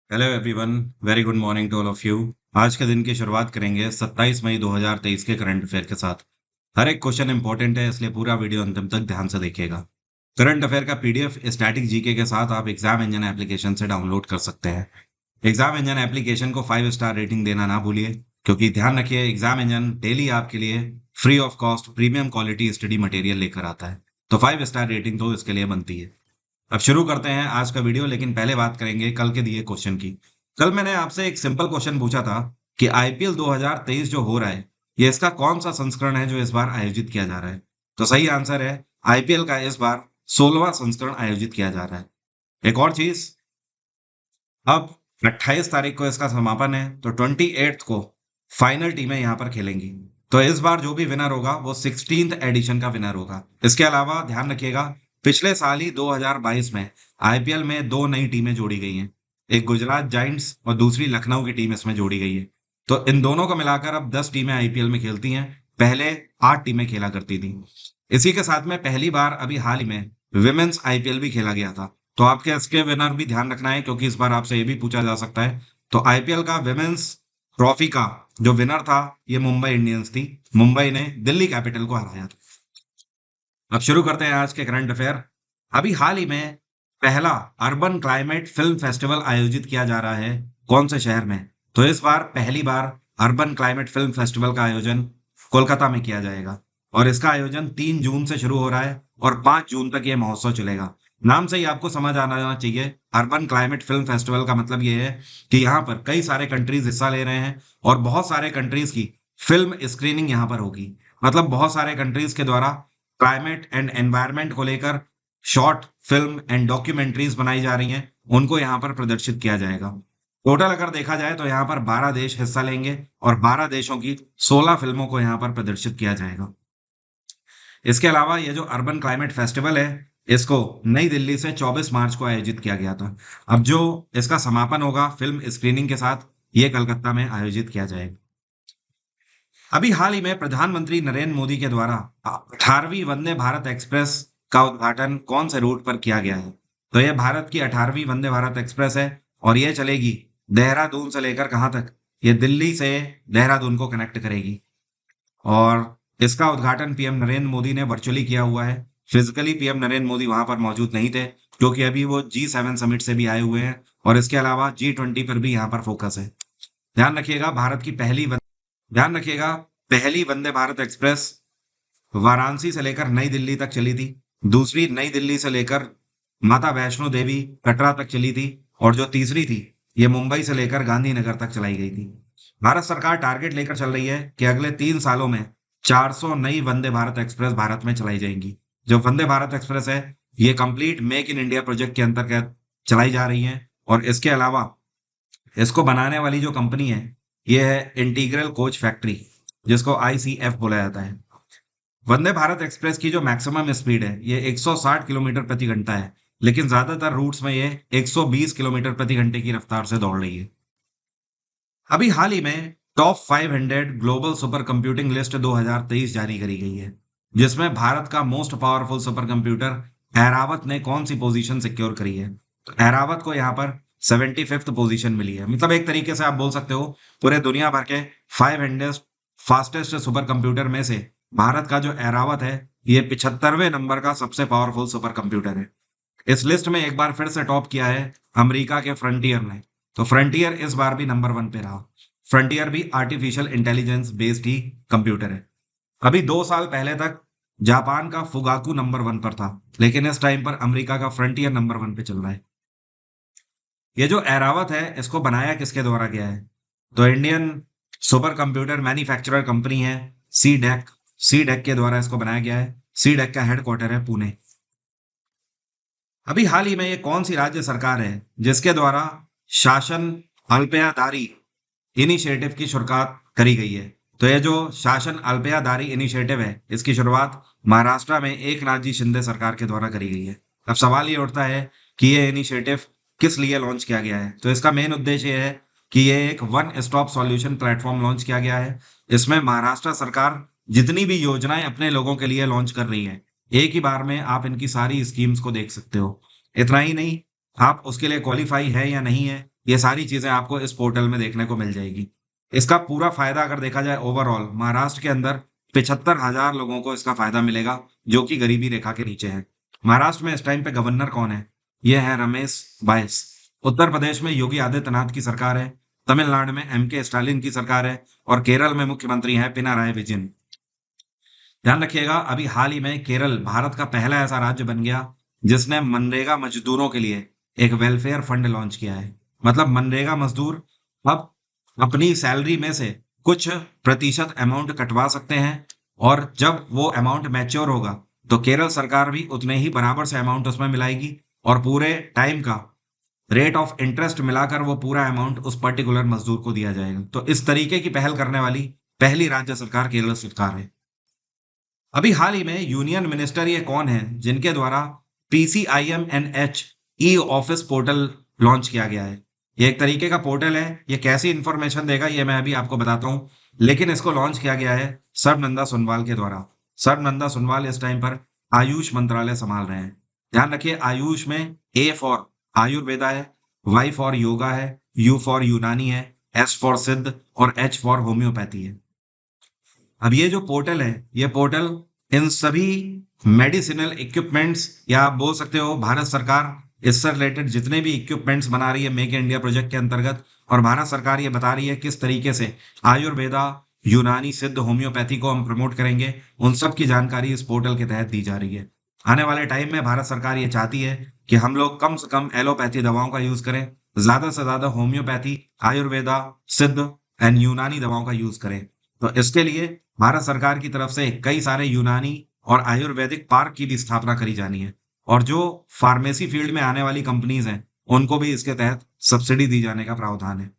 Hello everyone. Very good morning to all of you. आज के दिन की शुरुआत करेंगे 27 मई 2023 के करंट अफेयर के साथ। हर एक क्वेश्चन इंपॉर्टेंट है, इसलिए पूरा वीडियो अंतिम तक ध्यान से देखिएगा। करंट अफेयर का पीडीएफ स्टैटिक जीके के साथ आप एग्जाम इंजन एप्लीकेशन से डाउनलोड कर सकते हैं। एग्जाम इंजन एप्लीकेशन को 5 स्टार रेटिंग देना ना भूलिए, क्योंकि ध्यान रखिए एग्जाम इंजन डेली आपके लिए free of cost premium quality study material लेकर आता है। तो 5 स्टार रेटिंग तो इसके लिए बनती है। अब शुरू करते हैं आज का वीडियो, लेकिन पहले बात करेंगे कल के दिए क्वेश्चन की। कल मैंने आपसे एक सिंपल क्वेश्चन पूछा था कि आईपीएल 2023 जो हो रहा है, ये इसका कौन सा संस्करण है जो इस बार आयोजित किया जा रहा है। तो सही आंसर है आईपीएल का इस बार 16वां संस्करण आयोजित किया जा रहा है। एक और चीज, अब 28 तारीख को इसका समापन है, तो 28 को फाइनल टीमें यहाँ पर खेलेंगी। तो इस बार जो भी विनर होगा वो 16th एडिशन का विनर होगा। इसके अलावा ध्यान रखिएगा, पिछले साल ही 2022 में आईपीएल में दो नई टीमें जोड़ी गई हैं। एक गुजरात जाइंट्स और दूसरी लखनऊ की टीम इसमें जोड़ी गई है। तो इन दोनों को मिलाकर अब 10 टीमें आईपीएल में खेलती हैं। पहले 8 टीमें खेला करती थी। इसी के साथ में पहली बार अभी हाल ही में विमेन्स आईपीएल भी खेला गया था। तो आपके इसके विनर भी ध्यान रखना है, क्योंकि इस बार आपसे ये भी पूछा जा सकता है। तो आईपीएल का विमेन्स ट्रॉफी का जो विनर था, ये मुंबई इंडियंस थी। मुंबई ने दिल्ली कैपिटल को हराया था। अब शुरू करते हैं आज के करंट अफेयर। अभी हाल ही में पहला अर्बन क्लाइमेट फिल्म फेस्टिवल आयोजित किया जा रहा है। कौन से शहर में? तो इस बार पहली बार अर्बन क्लाइमेट फिल्म फेस्टिवल का आयोजन कोलकाता में किया जाएगा। और इसका आयोजन 3 जून से शुरू हो रहा है और 5 जून तक यह महोत्सव चलेगा। नाम से ही आपको समझ आना जाना चाहिए, अर्बन क्लाइमेट फिल्म फेस्टिवल का मतलब यह है कि यहाँ पर कई सारे कंट्रीज हिस्सा ले रहे हैं और बहुत सारे कंट्रीज की फिल्म स्क्रीनिंग यहाँ पर होगी। मतलब बहुत सारे कंट्रीज के द्वारा क्लाइमेट एंड एनवायरनमेंट को लेकर शॉर्ट फिल्म एंड डॉक्यूमेंट्रीज बनाई जा रही हैं, उनको यहाँ पर प्रदर्शित किया जाएगा। टोटल अगर देखा जाए तो यहाँ पर 12 देश हिस्सा लेंगे और 12 देशों की 16 फिल्मों को यहाँ पर प्रदर्शित किया जाएगा। इसके अलावा ये जो अर्बन क्लाइमेट फेस्टिवल है, इसको नई दिल्ली से 24 मार्च को आयोजित किया गया था। अब जो इसका समापन होगा फिल्म स्क्रीनिंग के साथ, ये कलकत्ता में आयोजित किया जाएगा। अभी हाल ही में प्रधानमंत्री नरेंद्र मोदी के द्वारा 18वीं वंदे भारत एक्सप्रेस का उद्घाटन कौन से रूट पर किया गया है? तो यह भारत की 18वीं वंदे भारत एक्सप्रेस है और यह चलेगी देहरादून से लेकर कहां तक? ये दिल्ली से देहरादून को कनेक्ट करेगी। और इसका उद्घाटन पीएम नरेंद्र मोदी ने वर्चुअली किया हुआ है। फिजिकली पीएम नरेंद्र मोदी वहां पर मौजूद नहीं थे, क्योंकि अभी वो G7 समिट से भी आए हुए हैं और इसके अलावा G20 पर भी यहाँ पर फोकस है। ध्यान रखिएगा, ध्यान रखिएगा, पहली वंदे भारत एक्सप्रेस वाराणसी से लेकर नई दिल्ली तक चली थी। दूसरी नई दिल्ली से लेकर माता वैष्णो देवी कटरा तक चली थी। और जो तीसरी थी, ये मुंबई से लेकर गांधीनगर तक चलाई गई थी। भारत सरकार टारगेट लेकर चल रही है कि अगले 3 सालों में 400 नई वंदे भारत एक्सप्रेस भारत में चलाई जाएंगी। जो वंदे भारत एक्सप्रेस है, ये complete make in India project के अंतर्गत चलाई जा रही है। और इसके अलावा इसको बनाने वाली जो कंपनी है, ये है इंटीग्रल कोच फैक्ट्री, जिसको आईसीएफ बोला जाता है। वंदे भारत एक्सप्रेस की जो मैक्सिमम स्पीड है, ये 160 किलोमीटर प्रति घंटा है, लेकिन ज्यादातर रूट्स में ये 120 किलोमीटर प्रति घंटे की रफ्तार से दौड़ रही है। अभी हाल ही में top 500 global super computing list 2023 जारी करी गई है, जिसमें भारत का most powerful super computer Airavat ने कौन सी पोजीशन सिक्योर करी है? तो एरावत को यहाँ पर 75th पोजीशन मिली है। मतलब एक तरीके से आप बोल सकते हो पूरे दुनिया भर के 500 फास्टेस्ट सुपर कंप्यूटर में से भारत का जो एरावत है, ये 75वें नंबर का सबसे पावरफुल सुपर कंप्यूटर है। इस लिस्ट में एक बार फिर से टॉप किया है अमेरिका के फ्रंटियर ने। तो फ्रंटियर इस बार भी नंबर 1 पे रहा। फ्रंटियर भी आर्टिफिशियल इंटेलिजेंस बेस्ड ही कंप्यूटर है। अभी 2 साल पहले तक जापान का फुगाकू नंबर 1 पर था, लेकिन इस टाइम पर अमेरिका का फ्रंटियर नंबर 1 पे चल रहा है। ये जो एरावत है, इसको बनाया किसके द्वारा गया है? तो Indian super computer manufacturer company है सी डेक। सी डेक के द्वारा इसको बनाया गया है। सी डेक का हेडक्वार्टर है पुणे। अभी हाल ही में ये कौन सी राज्य सरकार है जिसके द्वारा शासन अल्पयादारी इनिशिएटिव की शुरुआत करी गई है? तो ये जो शासन अल्पयादारी इनिशिएटिव है, इसकी शुरुआत महाराष्ट्र में एकनाथ जी शिंदे सरकार के द्वारा करी गई है। अब सवाल ये उठता है कि ये इनिशिएटिव किस लिए लॉन्च किया गया है? तो इसका मेन उद्देश्य ये है कि ये एक one stop solution platform launch किया गया है। इसमें महाराष्ट्र सरकार जितनी भी योजनाएं अपने लोगों के लिए लॉन्च कर रही है, एक ही बार में आप इनकी सारी स्कीम्स को देख सकते हो। इतना ही नहीं, आप उसके लिए क्वालिफाई है या नहीं है, ये सारी चीजें आपको इस पोर्टल में देखने को मिल जाएगी। इसका पूरा फायदा अगर देखा जाए ओवरऑल महाराष्ट्र के अंदर 75,000 लोगों को इसका फायदा मिलेगा जो कि गरीबी रेखा के नीचे है। महाराष्ट्र में इस टाइम पे गवर्नर कौन है? ये है रमेश बाइस। उत्तर प्रदेश में योगी आदित्यनाथ की सरकार है। तमिलनाडु में एम.के. स्टालिन की सरकार है और केरल में मुख्यमंत्री है पिनाराई विजयन। ध्यान रखिएगा, अभी हाल ही में केरल भारत का पहला ऐसा राज्य बन गया जिसने मनरेगा मजदूरों के लिए एक वेलफेयर फंड लॉन्च किया है। मतलब मनरेगा मजदूर अब अपनी सैलरी में से कुछ प्रतिशत अमाउंट कटवा सकते हैं और जब वो अमाउंट मैच्योर होगा तो केरल सरकार भी उतने ही बराबर से अमाउंट उसमें मिलाएगी और पूरे टाइम का रेट ऑफ इंटरेस्ट मिलाकर वो पूरा अमाउंट उस पर्टिकुलर मजदूर को दिया जाएगा। तो इस तरीके की पहल करने वाली पहली राज्य सरकार केरल सरकार है। अभी हाल ही में यूनियन मिनिस्टर ये कौन है जिनके द्वारा PCIMNH e office portal launch किया गया है? ये एक तरीके का पोर्टल है। ये कैसी इंफॉर्मेशन देगा ये मैं अभी आपको बताता हूँ, लेकिन इसको लॉन्च किया गया है सर्बानंद सोनोवाल के द्वारा। सर्बानंद सोनोवाल इस टाइम पर आयुष मंत्रालय संभाल रहे हैं। ध्यान रखिए, आयुष में A फॉर आयुर्वेदा है, Y फॉर योगा है, U फॉर यूनानी है, S फॉर सिद्ध और H फॉर होम्योपैथी है। अब ये जो पोर्टल है, ये पोर्टल इन सभी मेडिसिनल इक्विपमेंट्स या आप बोल सकते हो भारत सरकार इससे रिलेटेड जितने भी इक्विपमेंट्स बना रही है मेक इन इंडिया प्रोजेक्ट के अंतर्गत, और भारत सरकार ये बता रही है किस तरीके से आयुर्वेदा, यूनानी, सिद्ध, होम्योपैथी को हम प्रमोट करेंगे, उन सब की जानकारी इस पोर्टल के तहत दी जा रही है। आने वाले टाइम में भारत सरकार ये चाहती है कि हम लोग कम से कम एलोपैथी दवाओं का यूज करें, ज्यादा से ज्यादा होम्योपैथी, आयुर्वेदा, सिद्ध एंड यूनानी दवाओं का यूज करें। तो इसके लिए भारत सरकार की तरफ से कई सारे यूनानी और आयुर्वेदिक पार्क की भी स्थापना करी जानी है और जो फार्मेसी फील्ड में आने वाली कंपनीज हैं उनको भी इसके तहत सब्सिडी दी जाने का प्रावधान है।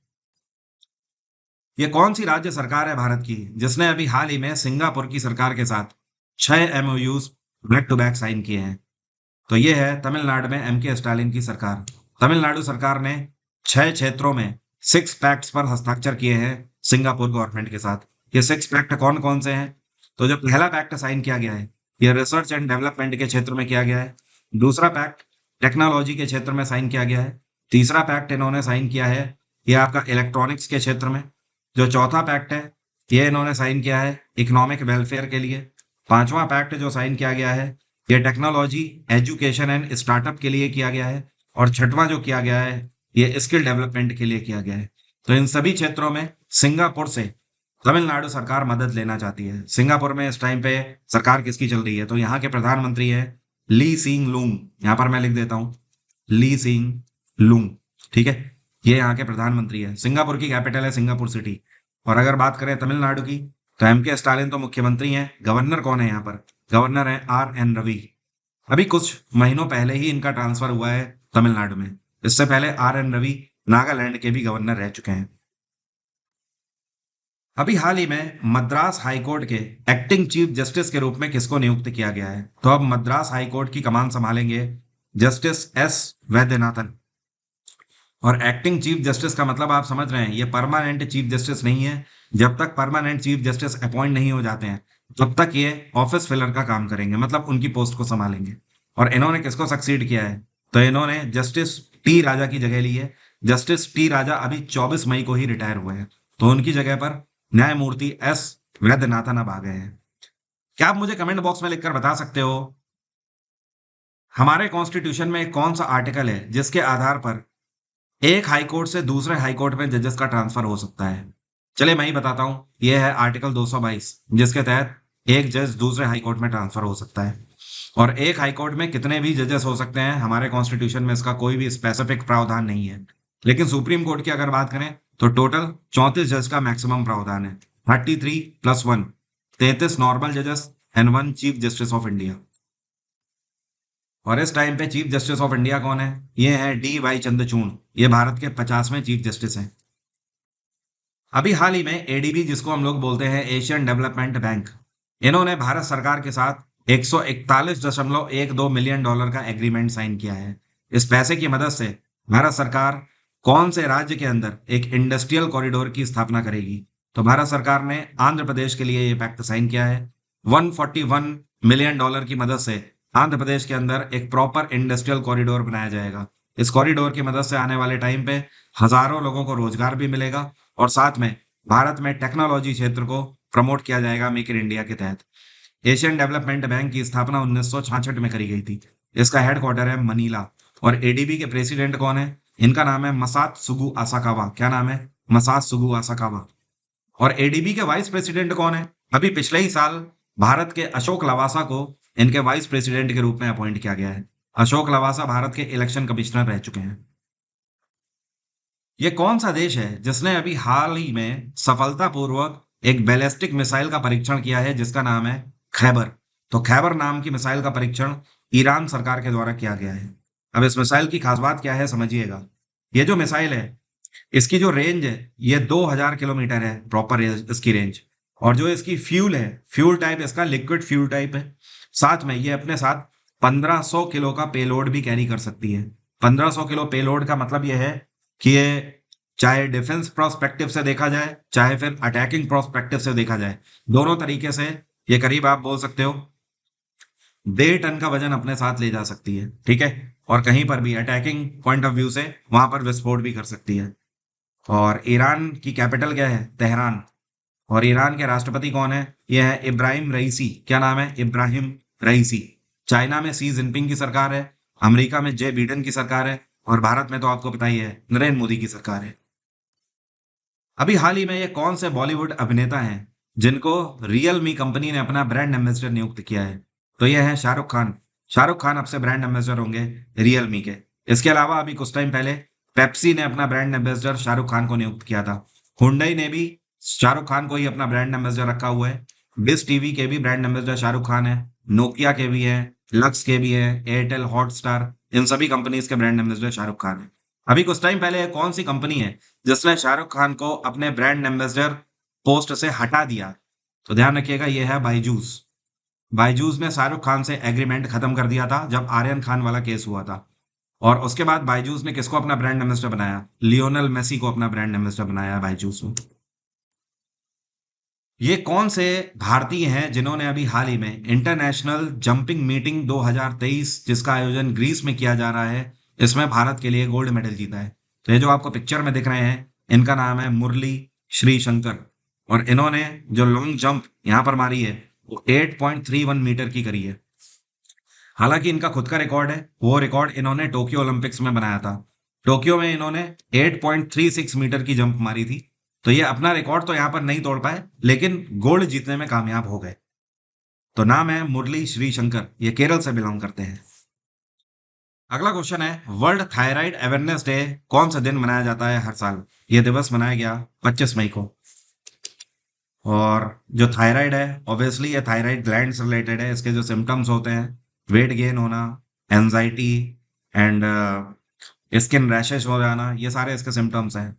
ये कौन सी राज्य सरकार है भारत की जिसने अभी हाल ही में सिंगापुर की सरकार के साथ 6 MOUs back to back sign किए हैं? तो ये है तमिलनाडु में M.के. स्टालिन की सरकार। तमिलनाडु सरकार ने 6 क्षेत्रों में 6 पैक्ट्स पर हस्ताक्षर किए हैं सिंगापुर गवर्नमेंट के साथ। ये 6 पैक्ट कौन कौन से हैं? तो जो पहला पैक्ट साइन किया गया है ये रिसर्च एंड डेवलपमेंट के क्षेत्र में किया गया है। दूसरा पैक्ट टेक्नोलॉजी के क्षेत्र में साइन किया गया है। तीसरा पैक्ट इन्होंने साइन किया है ये आपका इलेक्ट्रॉनिक्स के क्षेत्र में। जो चौथा पैक्ट है ये इन्होंने साइन किया है इकोनॉमिक वेलफेयर के लिए। पांचवा पैक्ट जो साइन किया गया है ये टेक्नोलॉजी, एजुकेशन एंड स्टार्टअप के लिए किया गया है। और छठवां जो किया गया है ये स्किल डेवलपमेंट के लिए किया गया है। तो इन सभी क्षेत्रों में सिंगापुर से तमिलनाडु सरकार मदद लेना चाहती है। सिंगापुर में इस टाइम पे सरकार किसकी चल रही है? तो यहाँ के प्रधानमंत्री है ली सींग लूंग। यहाँ पर मैं लिख देता हूँ ली सींग लूंग, ठीक है। ये यहाँ के प्रधानमंत्री है। सिंगापुर की कैपिटल है सिंगापुर सिटी। और अगर बात करें तमिलनाडु की तो M.के. स्टालिन तो मुख्यमंत्री हैं। गवर्नर कौन है यहाँ पर? गवर्नर है R.N. रवि। अभी कुछ महीनों पहले ही इनका ट्रांसफर हुआ है तमिलनाडु में। इससे पहले R.N. रवि नागालैंड के भी गवर्नर रह चुके हैं। अभी हाल ही में मद्रास हाईकोर्ट के एक्टिंग चीफ जस्टिस के रूप में किसको नियुक्त किया गया है? तो अब मद्रास हाईकोर्ट की कमान संभालेंगे जस्टिस S वैद्यनाथन। और एक्टिंग चीफ जस्टिस का मतलब आप समझ रहे हैं, ये परमानेंट चीफ जस्टिस नहीं है। जब तक परमानेंट चीफ जस्टिस अपॉइंट नहीं हो जाते हैं तब तक ये ऑफिस फिलर का काम करेंगे, मतलब उनकी पोस्ट को संभालेंगे। और इन्होंने किसको सक्सीड किया है? तो इन्होंने जस्टिस T राजा की जगह ली है। जस्टिस T राजा अभी 24 मई को ही रिटायर हुए हैं, तो उनकी जगह पर न्यायमूर्ति S वैद्यनाथन अब आ गए हैं। क्या आप मुझे कमेंट बॉक्स में लिखकर बता सकते हो हमारे कॉन्स्टिट्यूशन में कौन सा आर्टिकल है जिसके आधार पर एक हाईकोर्ट से दूसरे हाईकोर्ट में जजेस का ट्रांसफर हो सकता है? चलिए मैं ही बताता हूं, यह है आर्टिकल 222 जिसके तहत एक जज दूसरे हाईकोर्ट में ट्रांसफर हो सकता है। और एक हाईकोर्ट में कितने भी जजेस हो सकते हैं, हमारे कॉन्स्टिट्यूशन में इसका कोई भी स्पेसिफिक प्रावधान नहीं है। लेकिन सुप्रीम कोर्ट की अगर बात करें तो टोटल 34 जज का मैक्सिमम प्रावधान है। 33 + 1 33 नॉर्मल जजेस and 1 chief justice of India. और इस टाइम पे चीफ जस्टिस ऑफ इंडिया कौन है? ये है D.Y. चंद्रचूड़। ये भारत के 50वें चीफ जस्टिस हैं। अभी हाल ही में ADB जिसको हम लोग बोलते हैं एशियन डेवलपमेंट बैंक, इन्होंने भारत सरकार के साथ 141.12 मिलियन डॉलर का एग्रीमेंट साइन किया है। इस पैसे की मदद से भारत सरकार कौन से राज्य के अंदर एक इंडस्ट्रियल कॉरिडोर की स्थापना करेगी? तो भारत सरकार ने आंध्र प्रदेश के लिए ये पैक्ट साइन किया है। 141 मिलियन डॉलर की मदद से आंध्र प्रदेश के अंदर एक प्रॉपर इंडस्ट्रियल कॉरिडोर बनाया जाएगा। इस कॉरिडोर की मदद से आने वाले टाइम पे हजारों लोगों को रोजगार भी मिलेगा और साथ में भारत में टेक्नोलॉजी क्षेत्र को प्रमोट किया जाएगा मेक इन इंडिया के तहत। एशियन डेवलपमेंट बैंक की स्थापना 1966 में करी गई थी। इसका हेडक्वार्टर है मनीला। और एडीबी के प्रेसिडेंट कौन है? इनका नाम है मसात सुगु आसाकावा। क्या नाम है? मसात सुगु आसाकावा। और एडीबी के वाइस प्रेसिडेंट कौन है? अभी पिछले ही साल भारत के अशोक लवासा को इनके वाइस प्रेसिडेंट के रूप में अपॉइंट किया गया है। अशोक लवासा भारत के इलेक्शन कमिश्नर रह चुके हैं। ये कौन सा देश है जिसने अभी हाल ही में सफलतापूर्वक एक बैलिस्टिक मिसाइल का परीक्षण किया है जिसका नाम है खैबर? तो खैबर नाम की मिसाइल का परीक्षण ईरान सरकार के द्वारा किया गया है। अब इस मिसाइल की खास बात क्या है समझिएगा। ये जो मिसाइल है इसकी जो रेंज है ये 2000 किलोमीटर है प्रॉपर इसकी रेंज। और जो इसकी फ्यूल है, फ्यूल टाइप इसका लिक्विड फ्यूल टाइप है। साथ में ये अपने साथ 1500 किलो का पेलोड भी कैरी कर सकती है। 1500 किलो पेलोड का मतलब ये है कि ये चाहे डिफेंस प्रोस्पेक्टिव से देखा जाए चाहे फिर अटैकिंग प्रोस्पेक्टिव से देखा जाए, दोनों तरीके से ये करीब आप बोल सकते हो 1.5 टन का वजन अपने साथ ले जा सकती है। ठीक है। और कहीं पर भी अटैकिंग पॉइंट ऑफ व्यू से वहां पर विस्फोट भी कर सकती है। और ईरान की कैपिटल क्या है? तेहरान। और ईरान के राष्ट्रपति कौन है? यह है इब्राहिम रईसी। क्या नाम है? इब्राहिम रईसी। चाइना में सी जिनपिंग की सरकार है। अमेरिका में जे बिडेन की सरकार है। और भारत में तो आपको पता ही है नरेंद्र मोदी की सरकार है। अभी हाल ही में ये कौन से बॉलीवुड अभिनेता हैं जिनको रियल मी कंपनी ने अपना ब्रांड एम्बेसडर नियुक्त किया है? तो ये है शाहरुख खान। शाहरुख खान अब से ब्रांड एम्बेसडर होंगे रियल मी के। इसके अलावा अभी कुछ टाइम पहले पेप्सी ने अपना ब्रांड एम्बेसडर शाहरुख खान को नियुक्त किया था। हुंडई ने भी शाहरुख खान को ही अपना ब्रांड एम्बेसडर रखा हुआ है। डिश टीवी के भी ब्रांड एम्बेसडर शाहरुख खान है। नोकिया के भी है, लक्स के भी है, एयरटेल हॉटस्टार, इन सभी कंपनीज के ब्रांड एम्बेसडर शाहरुख खान है। अभी कुछ टाइम पहले कौन सी कंपनी है जिसने शाहरुख खान को अपने ब्रांड एम्बेसडर पोस्ट से हटा दिया? तो ध्यान रखिएगा ये है बायजूस। बायजूस ने शाहरुख खान से एग्रीमेंट खत्म कर दिया था जब आर्यन खान वाला केस हुआ था। और उसके बाद बायजूस ने किसको अपना ब्रांड एम्बेसडर बनाया? लियोनेल मेसी को अपना ब्रांड एम्बेसडर बनाया बायजूस ने। ये कौन से भारतीय हैं जिन्होंने अभी हाल ही में इंटरनेशनल जंपिंग मीटिंग 2023 जिसका आयोजन ग्रीस में किया जा रहा है इसमें भारत के लिए गोल्ड मेडल जीता है? तो ये जो आपको पिक्चर में दिख रहे हैं इनका नाम है मुरली श्रीशंकर। और इन्होंने जो लॉन्ग जंप यहाँ पर मारी है वो 8.31 मीटर की करी है। हालांकि इनका खुद का रिकॉर्ड है, वो रिकॉर्ड इन्होंने टोक्यो ओलंपिक्स में बनाया था। टोक्यो में इन्होंने 8.36 मीटर की जंप मारी थी। तो ये अपना रिकॉर्ड तो यहाँ पर नहीं तोड़ पाए लेकिन गोल्ड जीतने में कामयाब हो गए। तो नाम है मुरली श्रीशंकर, ये केरल से बिलोंग करते हैं। अगला क्वेश्चन है वर्ल्ड थायराइड अवेयरनेस डे कौन सा दिन मनाया जाता है हर साल? ये दिवस मनाया गया 25 मई को। और जो थायराइड है ऑब्वियसली ये थायराइड ग्लैंड से रिलेटेड है। इसके जो सिम्टम्स होते हैं वेट गेन होना, एंजाइटी एंड स्किन रैशेस हो जाना, ये सारे इसके सिम्टम्स हैं।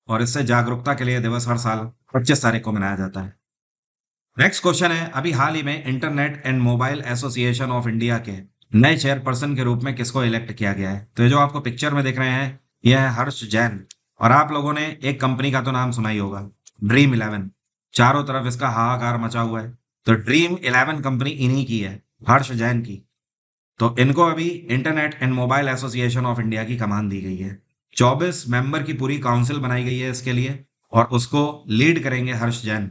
और इससे जागरूकता के लिए दिवस हर साल 25 तारीख को मनाया जाता है। नेक्स्ट क्वेश्चन है अभी हाल ही में internet and mobile association of India के नए चेयरपर्सन के रूप में किसको इलेक्ट किया गया है? तो ये जो आपको पिक्चर में दिख रहे हैं यह है हर्ष जैन। और आप लोगों ने एक कंपनी का तो नाम सुना ही होगा, ड्रीम 11। चारों तरफ इसका हाहाकार मचा हुआ है। तो ड्रीम 11 कंपनी इन्हीं की है, हर्ष जैन की। तो इनको अभी internet and mobile association of India की कमान दी गई है। 24 मेंबर की पूरी काउंसिल बनाई गई है इसके लिए और उसको लीड करेंगे हर्ष जैन।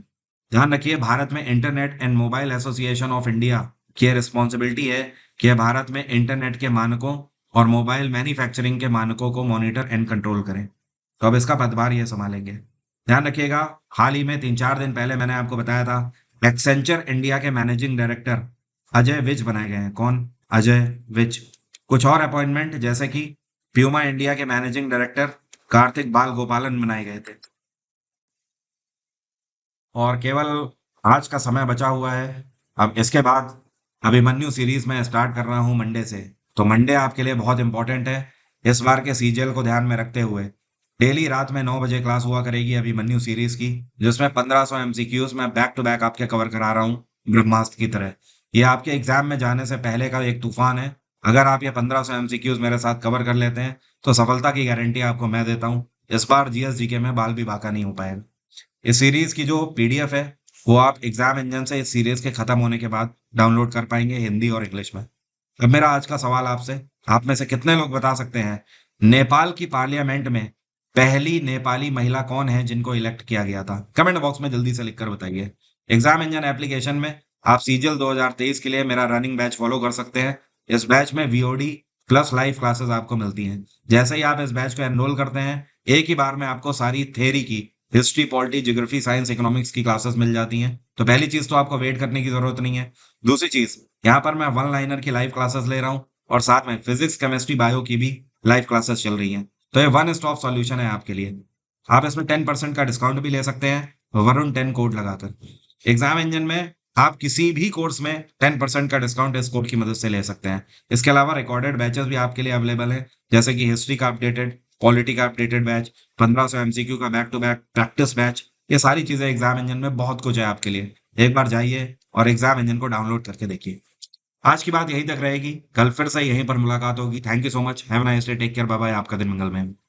ध्यान रखिए भारत में internet and mobile association of India की रिस्पॉन्सिबिलिटी है कि भारत में इंटरनेट के मानकों और मोबाइल मैन्युफैक्चरिंग के मानकों को मॉनिटर एंड कंट्रोल करें। तो अब इसका पदभार ये संभालेंगे। ध्यान रखिएगा हाल ही में 3-4 दिन पहले मैंने आपको बताया था एक्सेंचर इंडिया के मैनेजिंग डायरेक्टर अजय विज बनाए गए हैं। कौन? अजय विज। कुछ और अपॉइंटमेंट जैसे कि प्यूमा इंडिया के मैनेजिंग डायरेक्टर कार्तिक बाल गोपालन बनाए गए थे। और केवल आज का समय बचा हुआ है। अब इसके बाद अभिमन्यु सीरीज में स्टार्ट कर रहा हूँ मंडे से। तो मंडे आपके लिए बहुत इंपॉर्टेंट है। इस बार के सीजीएल को ध्यान में रखते हुए डेली रात में 9 बजे क्लास हुआ करेगी अभिमन्यु सीरीज की, जिसमें 1500 एमसीक्यूज में बैक टू बैक आपके कवर करा रहा हूँ ब्रह्मास्त्र की तरह। ये आपके एग्जाम में जाने से पहले का एक तूफान है। अगर आप ये 1500 एमसीक्यूज मेरे साथ कवर कर लेते हैं तो सफलता की गारंटी आपको मैं देता हूँ। इस बार जीएस जीके में बाल भी बाका नहीं हो पाएगा। इस सीरीज की जो पीडीएफ है वो आप एग्जाम इंजन से इस सीरीज के खत्म होने के बाद डाउनलोड कर पाएंगे हिंदी और इंग्लिश में। अब मेरा आज का सवाल आपसे, आप में से कितने लोग बता सकते हैं नेपाल की पार्लियामेंट में पहली नेपाली महिला कौन है जिनको इलेक्ट किया गया था? कमेंट बॉक्स में जल्दी से लिखकर बताइए। एग्जाम इंजन एप्लीकेशन में आप सीजीएल 2023 के लिए मेरा रनिंग बैच फॉलो कर सकते हैं। इस बैच में वीओडी प्लस लाइव क्लासेस आपको मिलती हैं। जैसे ही आप इस बैच को एनरोल करते हैं, एक ही बार में आपको सारी थ्योरी की history, polity, geography, science, economics की क्लासेस मिल जाती हैं। तो पहली चीज तो आपको वेट करने की जरूरत नहीं है। दूसरी चीज, यहाँ पर मैं वन लाइनर की लाइव क्लासेस ले रहा हूँ और साथ में फिजिक्स, केमिस्ट्री, बायो की भी लाइव क्लासेस चल रही हैं। तो ये वन स्टॉप सॉल्यूशन है आपके लिए। आप इसमें 10% का डिस्काउंट भी ले सकते हैं वरुण 10 कोड लगाकर। एग्जाम इंजन में आप किसी भी कोर्स में 10% का डिस्काउंट इस कोड की मदद से ले सकते हैं। इसके अलावा रिकॉर्डेड बैचेस भी आपके लिए अवेलेबल हैं, जैसे कि हिस्ट्री का अपडेटेड, पॉलिटी का अपडेटेड बैच, 1500 एमसीक्यू का back to back practice batch. ये सारी चीजें एग्जाम इंजन में बहुत कुछ है आपके लिए। एक बार जाइए और एग्जाम इंजन को डाउनलोड करके देखिए। आज की बात यहीं तक रहेगी, कल फिर से यहीं पर मुलाकात होगी। Thank you so much, have a nice day, take care, bye bye, आपका दिन मंगलमय हो।